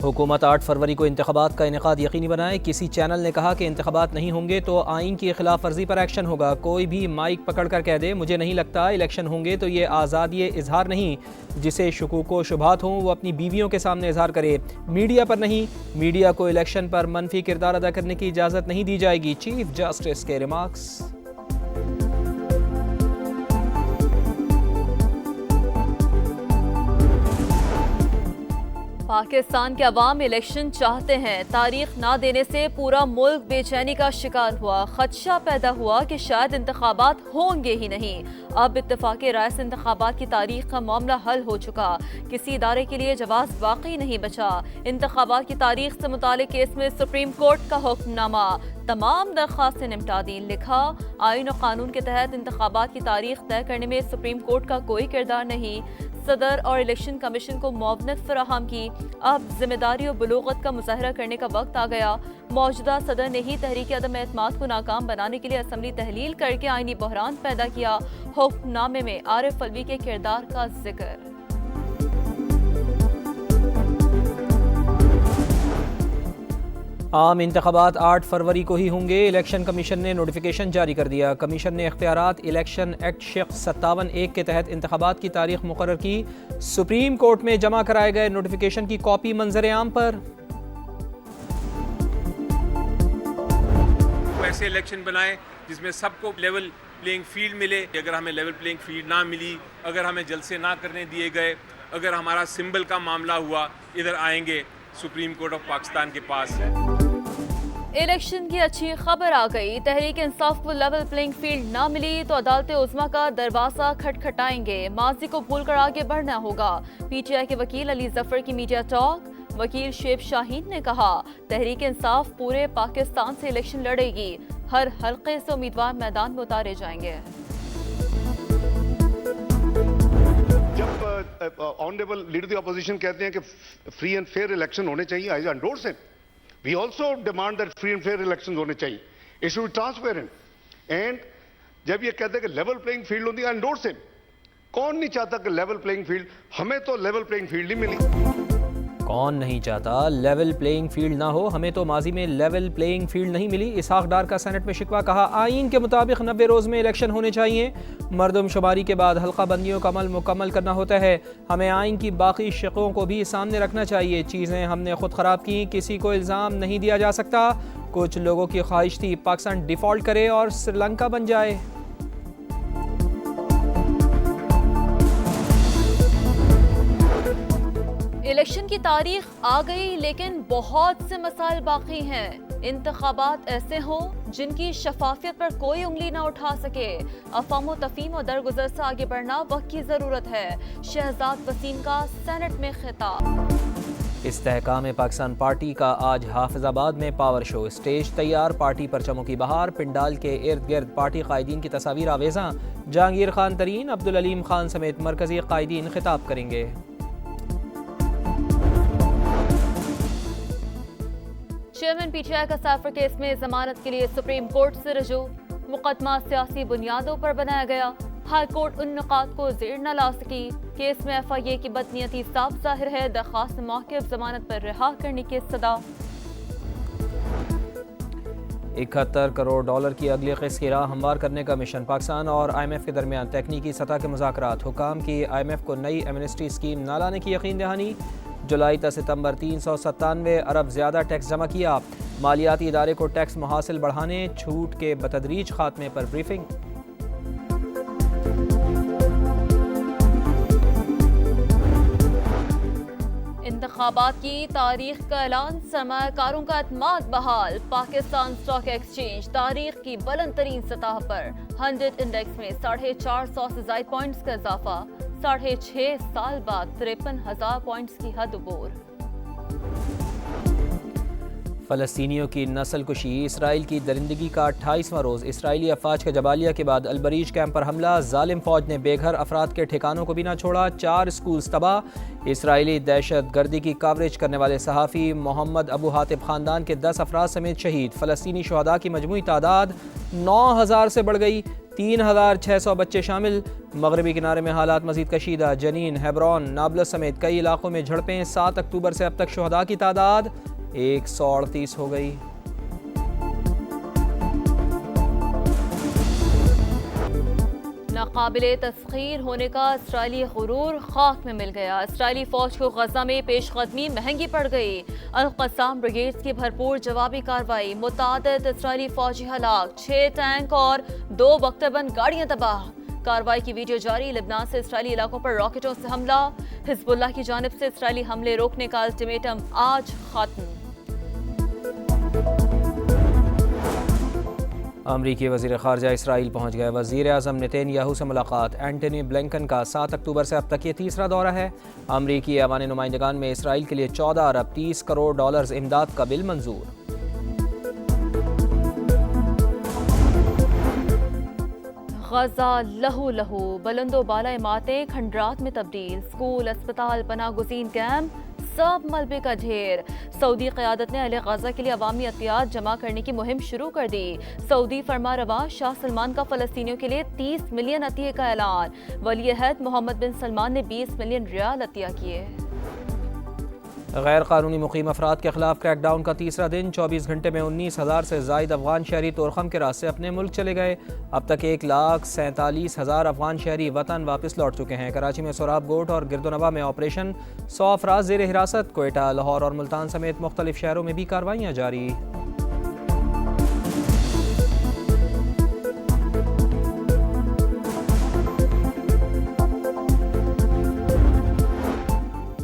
हुकूमत 8 फरवरी को इंतखाबात का इनेकाद यकीनी बनाए। किसी चैनल ने कहा कि इंतखाबात नहीं होंगे तो आइन की खिलाफ वर्जी पर एक्शन होगा। कोई भी माइक पकड़ कर कह दे मुझे नहीं लगता इलेक्शन होंगे तो ये आज़ादी इजहार नहीं, जिसे शुकूक व शुबहात हों वो अपनी बीवियों के सामने इजहार करे, मीडिया पर नहीं। मीडिया को इलेक्शन पर मनफी किरदार अदा करने की इजाज़त नहीं दी जाएगी। चीफ जस्टिस के रिमार्क्स। पाकिस्तान के अवाम इलेक्शन चाहते हैं। तारीख ना देने से पूरा मुल्क बेचैनी का शिकार हुआ। खदशा पैदा हुआ कि शायद इंतखाबात होंगे ही नहीं। अब इत्तेफाक राय से इंतखाबात की तारीख का मामला हल हो चुका। किसी इदारे के लिए जवाब बाकी नहीं बचा। इंतखाबात की तारीख से मुतालिक केस में सुप्रीम कोर्ट का हुक्मनामा, तमाम दरख्वास्तें निपटा दी। लिखा, आइन और कानून के तहत इंतखाबात की तारीख तय करने में सुप्रीम कोर्ट का कोई किरदार नहीं। सदर और इलेक्शन कमीशन को मुआवनत फराहम की। अब जिम्मेदारी और बलूगत का मुजाहरा करने का वक्त आ गया। मौजूदा सदर ने ही तहरीक अदम एतमाद को नाकाम बनाने के लिए असम्बली तहलील करके आइनी बहरान पैदा किया। हुक्मनामे में आरिफ अलवी के किरदार का जिक्र। आम इंतखाबात 8 फरवरी को ही होंगे। इलेक्शन कमीशन ने नोटिफिकेशन जारी कर दिया। कमीशन ने इख्तियारात इलेक्शन एक्ट शेख 57(1) के तहत इंतखाबात की तारीख मुकर्रर की। सुप्रीम कोर्ट में जमा कराए गए नोटिफिकेशन की कॉपी मंजर आम पर। ऐसे इलेक्शन बनाए जिसमें सबको लेवल प्लेइंग फील्ड मिले। अगर हमें लेवल प्लेइंग फील्ड ना मिली, अगर हमें जलसे ना करने दिए गए, अगर हमारा सिंबल का मामला हुआ, इधर आएंगे सुप्रीम कोर्ट ऑफ पाकिस्तान के पास। इलेक्शन की अच्छी खबर आ गई। तहरीक इंसाफ को लेवल प्लेइंग फील्ड ना मिली तो अदालत उज़्मा का दरवाजा खटखटाएंगे। माजी को भूलकर आगे बढ़ना होगा। पीटीआई के वकील अली जफर की मीडिया टॉक। वकील शेब शाहीन ने कहा, तहरीक इंसाफ पूरे पाकिस्तान से इलेक्शन लड़ेगी। हर हल्के से उम्मीदवार मैदान में उतारे जाएंगे। जब ऑनरेबल लीडर द अपोजिशन कहते हैं कि फ्री एंड फेयर इलेक्शन होने चाहिए, I endorse it. We also demand that free and fair election होने चाहिए। It should be transparent. And जब ये कहते हैं कि लेवल प्लेइंग फील्ड होती है, आई एंडोर्स इट। कौन नहीं चाहता कि लेवल प्लेइंग फील्ड? हमें तो लेवल प्लेइंग फील्ड ही मिली। कौन नहीं चाहता लेवल प्लेइंग फील्ड ना हो? हमें तो माजी में लेवल प्लेइंग फील्ड नहीं मिली। इसहाक डार का सेनेट में शिकवा। कहा, आइन के मुताबिक 90 रोज़ में इलेक्शन होने चाहिए। मरदमशुमारी के बाद हल्का बंदियों का अमल मुकम्मल करना होता है। हमें आइन की बाकी शिकों को भी सामने रखना चाहिए। चीज़ें हमने खुद ख़राब की, किसी को इल्ज़ाम नहीं दिया जा सकता। कुछ लोगों की ख्वाहिश थी पाकिस्तान डिफ़ॉल्ट करे और श्रीलंका बन जाए। इलेक्शन की तारीख आ गई लेकिन बहुत से मसाइल बाकी हैं। इंतखाबात ऐसे हों जिनकी शफाफियत पर कोई उंगली ना उठा सके। अफवाम तफहीम और दरगुजर से आगे बढ़ना वक्त की ज़रूरत है। शहजाद वसीम का सेनेट में खिताब। इस्तेहकाम पाकिस्तान पार्टी का आज हाफिजाबाद में पावर शो। स्टेज तैयार, पार्टी परचमों की बहार। पिंडाल के इर्द गिर्द पार्टी कायदीन की तस्वीर आवेज़ा। जहांगीर खान तरीन, अब्दुल अलीम खान समेत मरकजी कायदीन खिताब करेंगे। चेयरमैन पीटीआई का साफर केस में जमानत के लिए सुप्रीम कोर्ट से रजू। मुकदमा सियासी बुनियादों पर बनाया गया। हाई कोर्ट उन नुकात को जेर न ला सकी। केस में FIA की बदनीयती साफ जाहिर है। दरख्वास्त मौक़िफ़ जमानत पर रिहा करने की सदा। 71 करोड़ डॉलर की अगली किस्त की राह हमवार करने का मिशन। पाकिस्तान और IMF के दरमियान तकनीकी सतह के मुज़ाकरात। हुकाम की IMF को नई एमनेस्टी स्कीम न लाने की यकीन दहानी। जुलाई से सितंबर 397 अरब ज़्यादा टैक्स जमा किया। मालियाती इदारे को टैक्स मुहासिल बढ़ाने, छूट के बतदरीज खात्मे पर ब्रीफिंग। इंतखाबात की तारीख का ऐलान। सरमायाकारों का एतमाद बहाल। पाकिस्तान स्टॉक एक्सचेंज तारीख की बुलंद तरीन सतह पर 100 इंडेक्स में 450 से ज़ायद पॉइंट्स का इजाफा। 6.5 साल बाद 53,000 पॉइंट्स की हद अबूर। फ़लस्तीनियों की नस्ल कुशी। इसराइल की दरिंदगी का 28वां रोज़। इसराइली अफवाज के जबालिया के बाद अलबरीज कैंप पर हमला। जालिम फौज ने बेघर अफराद के ठिकानों को भी ना छोड़ा। 4 स्कूल्स तबाह। इसराइली दहशत गर्दी की कवरेज करने वाले सहाफ़ी मोहम्मद अबू हातिब ख़ानदान के 10 अफराद समेत शहीद। फ़लस्तीनी शुहदा की मजमूई तादाद 9,000 से बढ़ गई। 3600 बच्चे शामिल। मगरबी किनारे में हालात मजीद कशीदा। जनीन, हेब्रोन, नाबलस समेत कई इलाकों में झड़पें। 7 अक्टूबर से अब तक शुहदा की तादाद 138 हो गई। नाकाबिले तस्खीर होने का इसराइली गुरूर खाक में मिल गया। इसराइली फौज को गजा में पेशकदमी महंगी पड़ गई। अल-क़स्साम ब्रिगेड्स की भरपूर जवाबी कार्रवाई। मुतादिद इसराइली फौजी हलाक, 6 टैंक और 2 बख्तरबंद गाड़ियां तबाह। कार्रवाई की वीडियो जारी। लेबनान से इसराइली इलाकों पर रॉकेटों से हमला। हिजबुल्लाह की जानिब से इसराइली हमले रोकने का अल्टीमेटम आज खत्म। अमरीकी वज़ीर ख़ारजा इसराइल पहुँच गए। वज़ीर आज़म नेतन्याहू से मुलाकात। एंटनी ब्लिंकन का 7 अक्टूबर से अब तक ये तीसरा दौरा है। अमरीकी ऐवान नुमाइंदगान में इसराइल के लिए 14 अरब 30 करोड़ डॉलर्स इमदाद का बिल मंजूर। गजा लहू लहू, बुलंदो बाला इमारतें खंडरात में तब्दील। स्कूल, अस्पताल, पनाह गुज़ीन कैंप सब मलबे का ढेर। सऊदी क़यादत ने अहले गजा के लिए अवामी अतियात जमा करने की मुहिम शुरू कर दी। सऊदी फरमा रवा शाह सलमान का फ़लस्तीनियों के लिए 30 मिलियन अतिये का ऐलान। वली अहद मोहम्मद बिन सलमान ने 20 मिलियन रियाल अतिया किए। गैर कानूनी मुकीम अफराद के खिलाफ क्रैकडाउन का तीसरा दिन। 24 घंटे में 19,000 से ज़ायद अफगान शहरी तोरखम के रास्ते अपने मुल्क चले गए। अब तक 1,47,000 अफगान शहरी वतन वापस लौट चुके हैं। कराची में सोराब गोट और गिरदोनवा में ऑपरेशन। 100 अफराद ज़ेर हिरासत। कोयटा, लाहौर और मुल्तान समेत मुख्तलिफ शहरों में भी कार्रवाइयाँ जारी।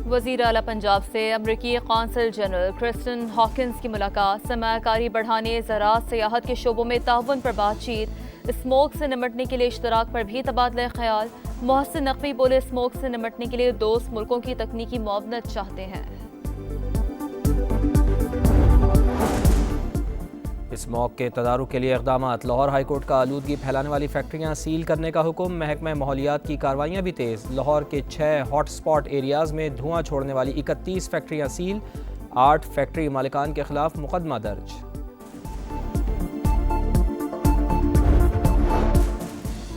वज़ीर आला पंजाब से अमरीकी कौंसल जनरल क्रिस्टन हॉकिंस की मुलाकात। सरमायाकारी बढ़ाने, ज़राअत, सियाहत के शोबों में ताउन पर बातचीत। स्मोक से निमटने के लिए इश्तराक पर भी तबादला ख्याल। मोहसिन नकवी बोले, स्मोक से निमटने के लिए दोस्त मुल्कों की तकनीकी मुआवनत चाहते हैं। स्मॉग के तदारुक के लिए इक़दामात। लाहौर हाईकोर्ट का आलूदगी फैलाने वाली फैक्ट्रियाँ सील करने का हुक्म। महकमा माहौलियात की कार्रवाइयाँ भी तेज़। लाहौर के 6 हॉट स्पॉट एरियाज़ में धुआं छोड़ने वाली 31 फैक्ट्रियाँ सील। 8 फैक्ट्री मालिकान के खिलाफ मुकदमा दर्ज।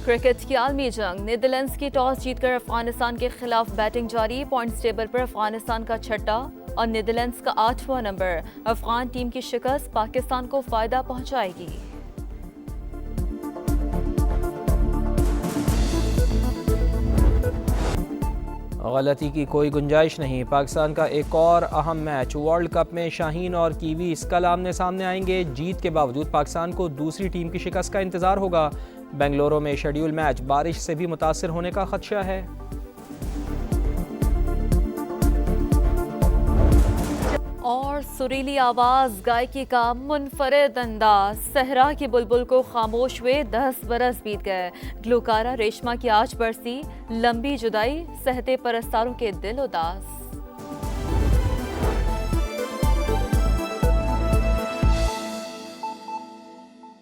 क्रिकेट की आलमी जंग। नीदरलैंड्स की टॉस जीतकर अफगानिस्तान के खिलाफ बैटिंग जारी। पॉइंट्स टेबल पर अफगानिस्तान का 6वां और नीदरलैंड्स का 8वां नंबर। अफगान टीम की शिकस्त पाकिस्तान को फायदा पहुंचाएगी। गलती की कोई गुंजाइश नहीं। पाकिस्तान का एक और अहम मैच। वर्ल्ड कप में शाहीन और कीवीज कल आमने सामने आएंगे। जीत के बावजूद पाकिस्तान को दूसरी टीम की शिकस्त का इंतजार होगा। बेंगलुरु में शेड्यूल मैच बारिश से भी मुतासिर होने का खदशा है। और सुरीली आवाज, गायकी का मुनफरिद अंदाज। सहरा की बुलबुल को खामोश हुए 10 बरस बीत गए। ग्लूकारा रेशमा की आज बरसी। लंबी जुदाई, सहते परस्तारों के दिल उदास।